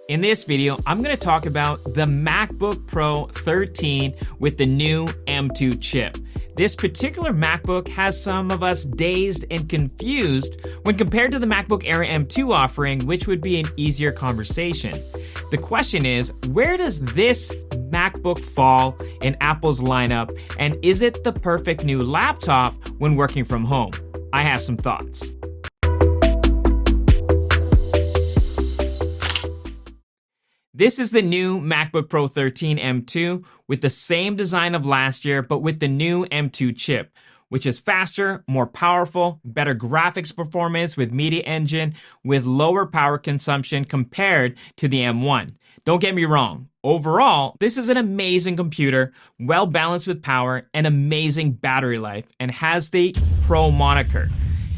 In this video, I'm going to talk about the MacBook Pro 13 with the new M2 chip. This particular MacBook has some of us dazed and confused when compared to the MacBook Air M2 offering, which would be an easier conversation. The question is, where does this MacBook fall in Apple's lineup, and is it the perfect new laptop when working from home? I have some thoughts. This is the new MacBook Pro 13 M2 with the same design of last year, but with the new M2 chip, which is faster, more powerful, better graphics performance with Media Engine, with lower power consumption compared to the M1. Don't get me wrong. Overall, this is an amazing computer, well balanced with power and amazing battery life, and has the Pro moniker.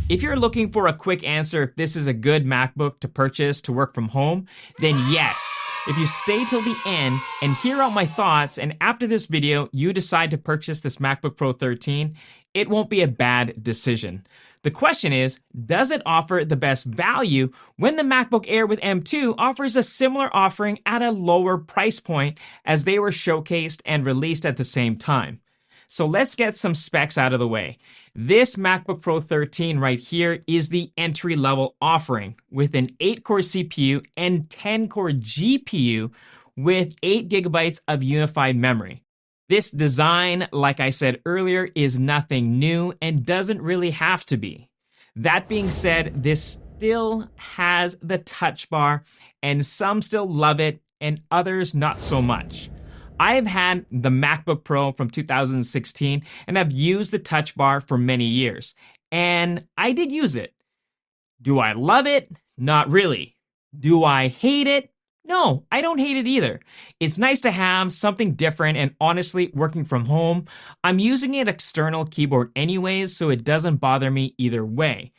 If you're looking for a quick answer if this is a good MacBook to purchase to work from home, then yes. If you stay till the end and hear out my thoughts, and after this video you decide to purchase this MacBook Pro 13, it won't be a bad decision. The question is, does it offer the best value when the MacBook Air with M2 offers a similar offering at a lower price point as they were showcased and released at the same time? So let's get some specs out of the way. This MacBook Pro 13 right here is the entry-level offering with an 8-core CPU and 10-core GPU with 8 gigabytes of unified memory. This design, like I said earlier, is nothing new and doesn't really have to be. That being said, this still has the touch bar, and some still love it and others not so much. I've had the MacBook Pro from 2016 and I've used the touch bar for many years. And I did use it. Do I love it? Not really. Do I hate it? No, I don't hate it either. It's nice to have something different, and honestly, working from home, I'm using an external keyboard anyways, so it doesn't bother me either way.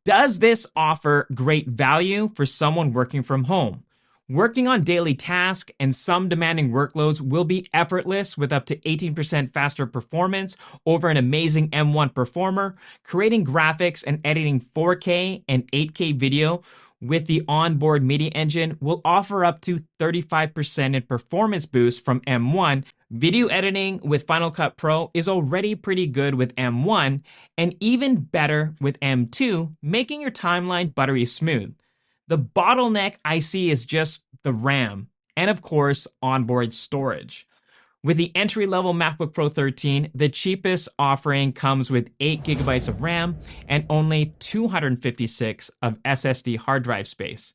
Does this offer great value for someone working from home? Working on daily tasks and some demanding workloads will be effortless with up to 18% faster performance over an amazing M1 performer. Creating graphics and editing 4K and 8K video with the onboard Media Engine will offer up to 35% in performance boost from M1. Video editing with Final Cut Pro is already pretty good with M1 and even better with M2, making your timeline buttery smooth. The bottleneck I see is just the RAM, and of course, onboard storage. With the entry-level MacBook Pro 13, the cheapest offering comes with 8 gigabytes of RAM and only 256 of SSD hard drive space.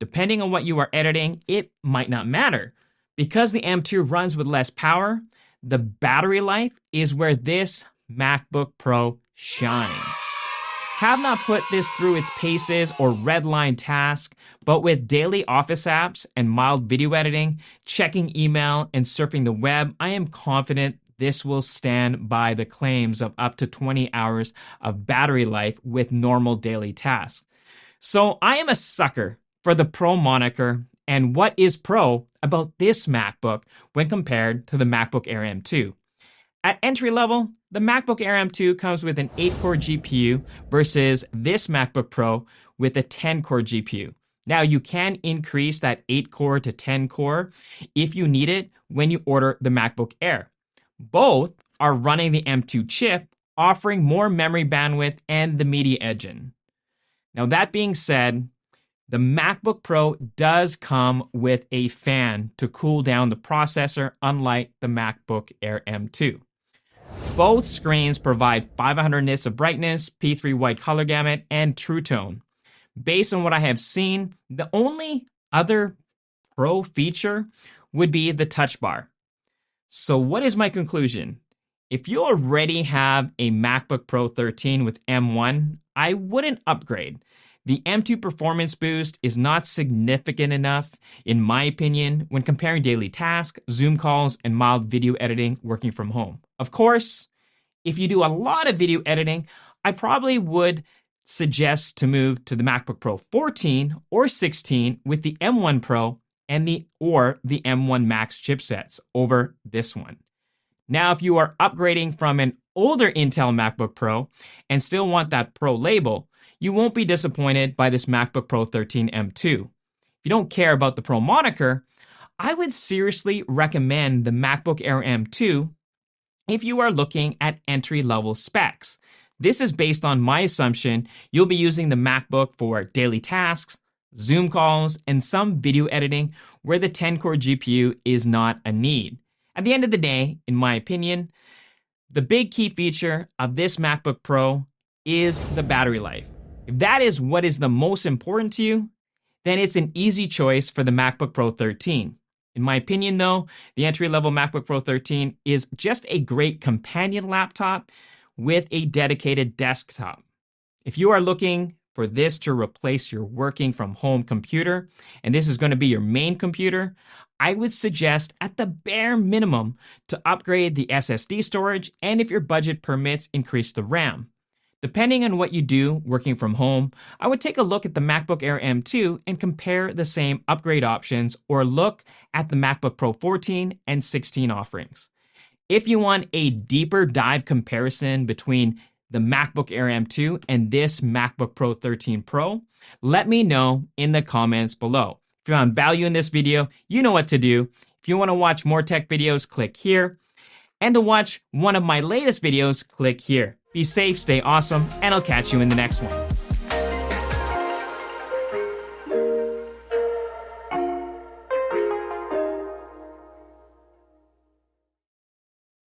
Depending on what you are editing, it might not matter. Because the M2 runs with less power, the battery life is where this MacBook Pro shines. Have not put this through its paces or redline task, but with daily office apps and mild video editing, checking email, and surfing the web, I am confident this will stand by the claims of up to 20 hours of battery life with normal daily tasks. So I am a sucker for the Pro moniker, and what is Pro about this MacBook when compared to the MacBook Air M2? At entry level, the MacBook Air M2 comes with an 8-core GPU versus this MacBook Pro with a 10-core GPU. Now, you can increase that 8-core to 10-core if you need it when you order the MacBook Air. Both are running the M2 chip, offering more memory bandwidth and the Media Engine. Now, that being said, the MacBook Pro does come with a fan to cool down the processor, unlike the MacBook Air M2. Both screens provide 500 nits of brightness, P3 white color gamut, and True Tone. Based on what I have seen, the only other Pro feature would be the touch bar. So what is my conclusion? If you already have a MacBook Pro 13 with M1, I wouldn't upgrade. The M2 performance boost is not significant enough, in my opinion, when comparing daily tasks, Zoom calls, and mild video editing working from home. Of course, if you do a lot of video editing, I probably would suggest to move to the MacBook Pro 14 or 16 with the M1 Pro and the M1 Max chipsets over this one. Now, if you are upgrading from an older Intel MacBook Pro and still want that Pro label, you won't be disappointed by this MacBook Pro 13 M2. you don't care about the Pro moniker, I would seriously recommend the MacBook Air M2 if you are looking at entry-level specs. This is based on my assumption you'll be using the MacBook for daily tasks, Zoom calls, and some video editing where the 10-core GPU is not a need. At the end of the day, in my opinion, the big key feature of this MacBook Pro is the battery life. If that is what is the most important to you, then it's an easy choice for the MacBook Pro 13. In my opinion, though, the entry-level MacBook Pro 13 is just a great companion laptop with a dedicated desktop. If you are looking for this to replace your working from home computer, and this is going to be your main computer, I would suggest at the bare minimum to upgrade the SSD storage, and if your budget permits, increase the RAM. Depending on what you do working from home, I would take a look at the MacBook Air M2 and compare the same upgrade options, or look at the MacBook Pro 14 and 16 offerings. If you want a deeper dive comparison between the MacBook Air M2 and this MacBook Pro 13 Pro, let me know in the comments below. If you found value in this video, you know what to do. If you want to watch more tech videos, click here. And to watch one of my latest videos, click here. Be safe, stay awesome, and I'll catch you in the next one.